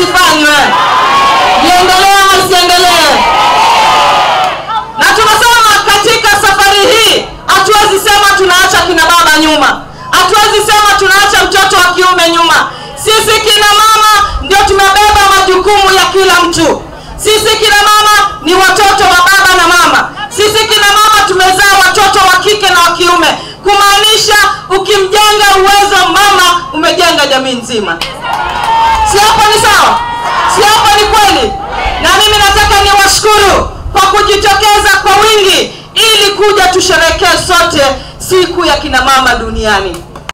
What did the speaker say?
isifanywe? Iendelee ama isiendelee? Na tunasema katika safari hii hatuwezi sema tunaacha kina baba nyuma. Hatuwezi sema tunaacha mtoto wa kiume nyuma. Sisi kina mama ndio tumebeba majukumu ya kila mtu. Sisi kina mama ni watoto wa baba na mama. Sisi kina mama tumezaa watoto wa kike na wa kiume. Kumaanisha ukimjenga uwezo mama, umejenga jamii nzima. Si hapo ni sawa? Si hapo ni kweli? Na mimi nataka niwashukuru kwa kujitokeza kwa wingi ili kuja tusherehekee sote siku ya kina mama duniani.